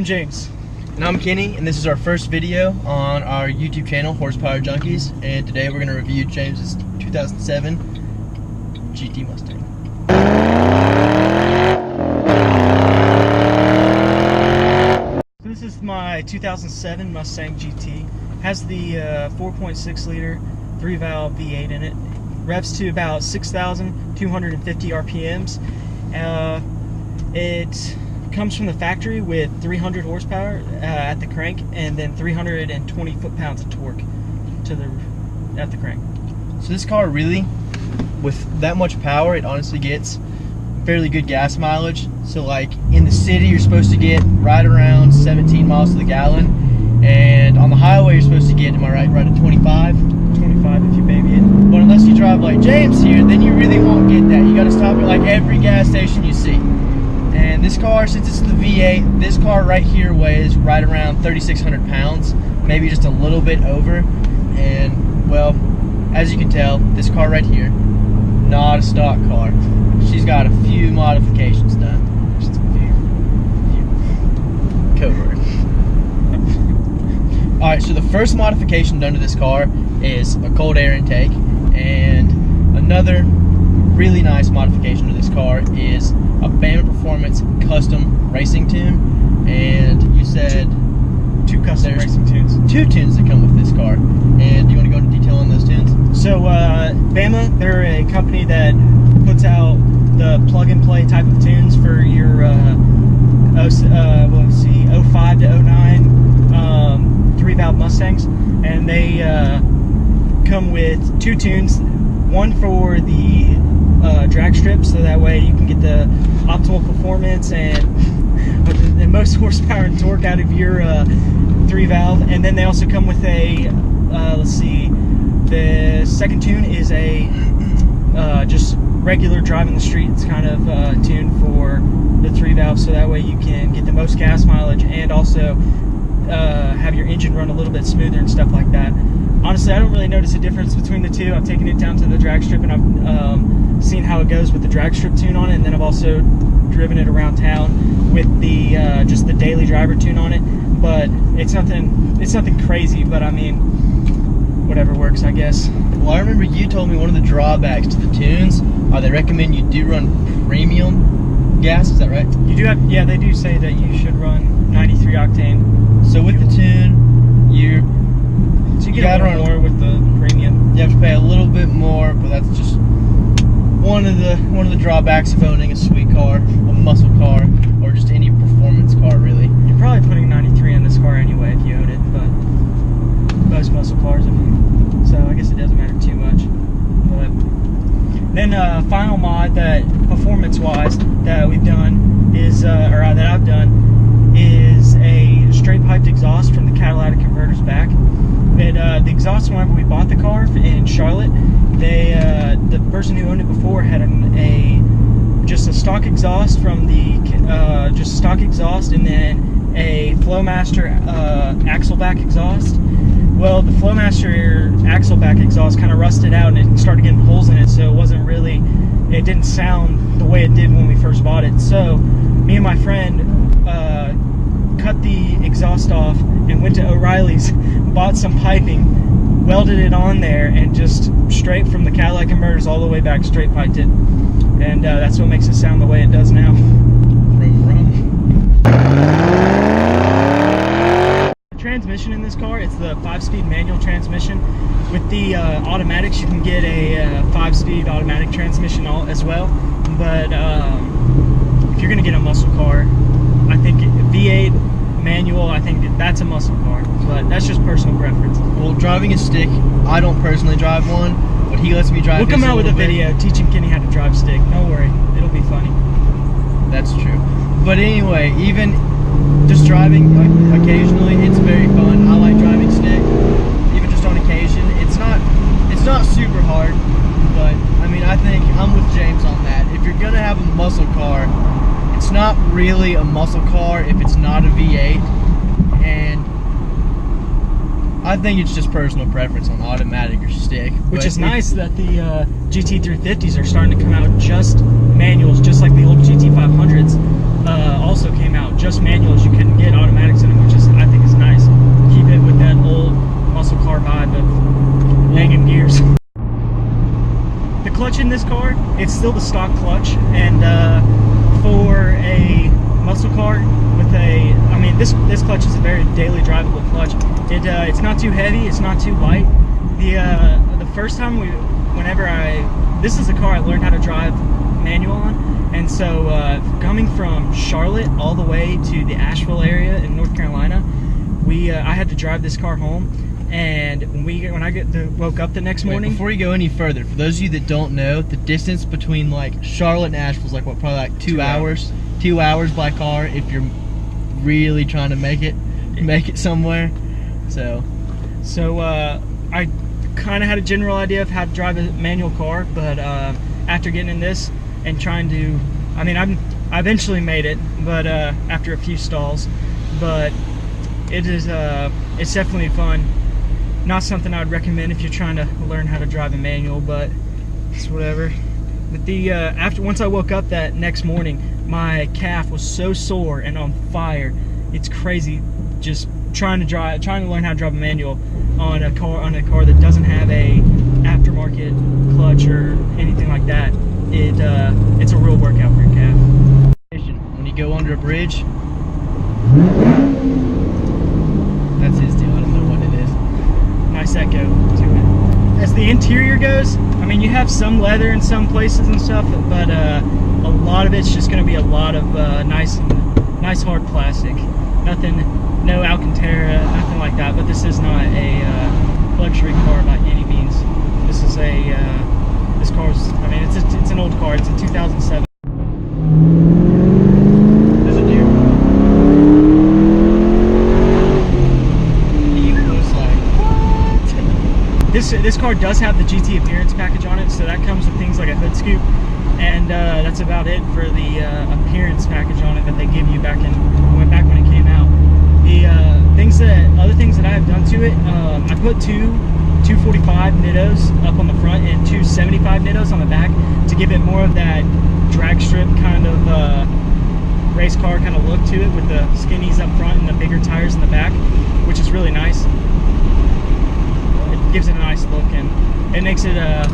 I'm James. And I'm Kenny, and this is our first video on our YouTube channel, Horsepower Junkies. And today we're going to review James's 2007 GT Mustang. So this is my 2007 Mustang GT. Has the 4.6 liter 3-valve V8 in it. Revs to about 6,250 RPMs. It comes from the factory with 300 horsepower at the crank, and then 320 foot-pounds of torque at the crank. So this car really, with that much power, it honestly gets fairly good gas mileage. So like in the city, you're supposed to get right around 17 miles to the gallon, and on the highway, you're supposed to get, am I right at 25? 25 if you baby it. But unless you drive like James here, then you really won't get that. You got to stop at like every gas station you see. And this car, since it's the V8, this car right here weighs right around 3,600 pounds, maybe just a little bit over. And, well, as you can tell, this car right here, not a stock car. She's got a few modifications done. Just a few. Code word. Alright, so the first modification done to this car is a cold air intake. And another really nice modification to this car is a Bama Performance custom racing tune. And you said two custom racing tunes. Two tunes that come with this car. And do you want to go into detail on those tunes? So Bama, they're a company that puts out the plug-and-play type of tunes for your 05 to 09 3-valve Mustangs, and they come with two tunes. One for the drag strip, so that way you can get the optimal performance and the most horsepower and torque out of your 3-valve. And then they also come with a let's see, the second tune is a just regular driving the streets kind of tune for the 3-valve, so that way you can get the most gas mileage and also have your engine run a little bit smoother and stuff like that. Honestly, I don't really notice a difference between the two. I've taken it down to the drag strip and I've seen how it goes with the drag strip tune on it, and then I've also driven it around town with the just the daily driver tune on it. But it's nothing crazy, but I mean, whatever works, I guess. Well, I remember you told me one of the drawbacks to the tunes are they recommend you do run premium gas, is that right? You do have, yeah, they do say that you should run 93 octane. So with the tune, you get a little more with the premium. You have to pay a little bit more, but that's just one of the drawbacks of owning a sweet car, a muscle car, or just any performance car, really. You're probably putting 93 in this car anyway if you own it, but most muscle cars, so I guess it doesn't matter too much. But then final mod that performance-wise that we've done is, or that I've done, is a straight piped exhaust from the catalytic converter's back. The exhaust, whenever we bought the car in Charlotte, the person who owned it before had just a stock exhaust from the just stock exhaust, and then a Flowmaster axle back exhaust. Well, the Flowmaster axle back exhaust kind of rusted out and it started getting holes in it, so it didn't sound the way it did when we first bought it. So me and my friend cut the exhaust off and went to O'Reilly's, bought some piping, welded it on there, and just straight from the catalytic converters all the way back straight piped it. And that's what makes it sound the way it does now. The transmission in this car, it's the 5-speed manual transmission. With the automatics, you can get a 5-speed automatic transmission as well. But if you're going to get a muscle car, I think V8 manual, I think that's a muscle car, but that's just personal preference. Well, driving a stick, I don't personally drive one, but he lets me drive. We'll come out with a video teaching Kenny how to drive stick. Don't worry, it'll be funny. That's true. But anyway, even just driving occasionally, it's very fun. I like driving stick, even just on occasion. It's not super hard, but I mean, I think I'm with James on that. If you're gonna have a muscle car, it's not really a muscle car if it's not a V8, and I think it's just personal preference on automatic or stick. Which is nice that the GT350s are starting to come out just manuals, just like the old GT500s. also came out, just manuals. You couldn't get automatics in them, which is, I think, is nice. Keep it with that old muscle car vibe of hanging gears. The clutch in this car, it's still the stock clutch, and for a muscle car with a, I mean, this clutch is a very daily drivable clutch. It's not too heavy, it's not too light. The first time this is a car I learned how to drive manual on, and so coming from Charlotte all the way to the Asheville area in North Carolina, I had to drive this car home. And when I woke up the next morning. Before you go any further, for those of you that don't know, the distance between like Charlotte and Asheville is like what, probably like 2 hours. 2 hours by car if you're really trying to make it somewhere. So I kind of had a general idea of how to drive a manual car, but after getting in this and trying to, I mean, I eventually made it, but after a few stalls. But it's definitely fun. Not something I would recommend if you're trying to learn how to drive a manual, but it's whatever. But once I woke up that next morning, my calf was so sore and on fire. It's crazy just trying to learn how to drive a manual on a car that doesn't have a aftermarket clutch or anything like that. It's a real workout for your calf. When you go under a bridge, that's his deal. I don't know what it is. Nice echo to it. As the interior goes, I mean, you have some leather in some places and stuff, but a lot of it's just going to be a lot of nice hard plastic. Nothing, no Alcantara, nothing like that. But this is not a luxury car by any means. This is this car's, I mean, it's an old car. It's a 2007. There's a deer. This car does have the GT appearance package on it, so that comes with things like a hood scoop, and that's about it for the appearance package on it that they give you back when it came out. The other things that I have done to it, I put two 245 nittos up on the front and two 75 nittos on the back to give it more of that drag strip kind of race car kind of look to it, with the skinnies up front and the bigger tires in the back, which is really nice. Gives it a nice look, and it makes it a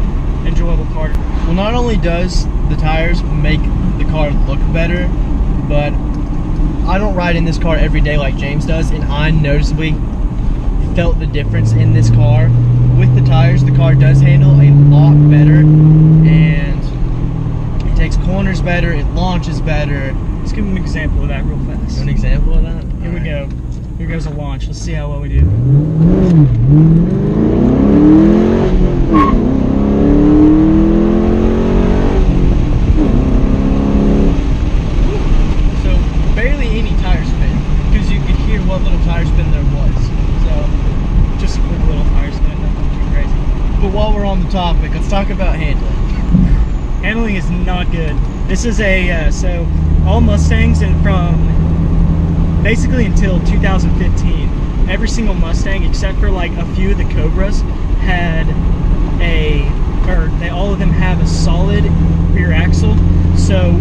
enjoyable car. Well, not only does the tires make the car look better, but I don't ride in this car every day like James does, and I noticeably felt the difference in this car. With the tires, the car does handle a lot better, and it takes corners better, it launches better. Let's give them an example of that real fast. An example of that? Here we go. Here goes a launch. Let's see how well we do. So barely any tire spin, because you could hear what little tire spin there was. So just a quick little tire spin, nothing too crazy. But while we're on the topic, let's talk about handling. Handling is not good. This is so all Mustangs, and from basically until 2015, every single Mustang except for like a few of the Cobras had all of them have a solid rear axle. So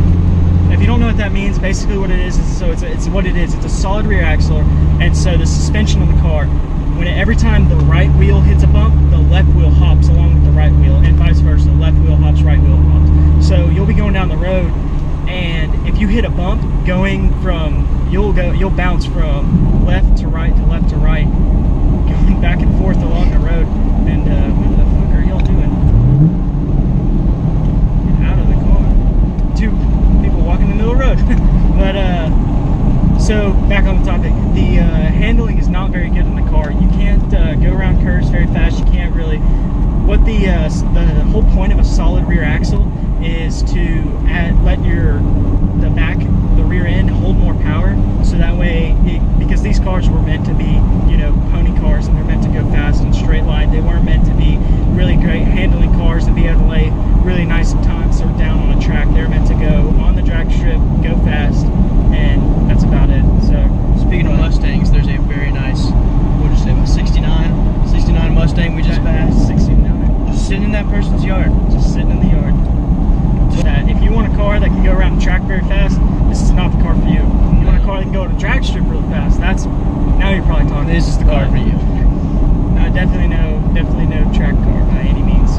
if you don't know what that means, basically what it is it's what it is. It's a solid rear axle, and so the suspension on the car, every time the right wheel hits a bump, the left wheel hops along with the right wheel, and vice versa. Left wheel hops, right wheel hops. So you'll be going down the road, and if you hit a bump, you'll bounce from left to right to left to right, going back and forth along the road. And what the fuck are y'all doing? Get out of the car. Two people walking in the middle of the road. But so back on the topic, the handling is not very good in the car. You can't go around curves very fast. You can't really. What the whole point of a solid rear axle is to let the rear end hold more power, so that way, because these cars were meant to be, pony cars, and they're meant to go fast and straight line. They weren't meant to be really great handling cars and be able to lay really nice times or down on a track. They're meant to go on the drag strip, go fast, and that's about it. So speaking of Mustangs, there's a very nice, what did you say, about 69 Mustang we just passed. 69. Just sitting in that person's yard. Just sitting in the yard. That if you want a car that can go around the track very fast, this is not the car for drag strip really fast. Now you're probably talking. This is the car for you. Definitely no track car by any means.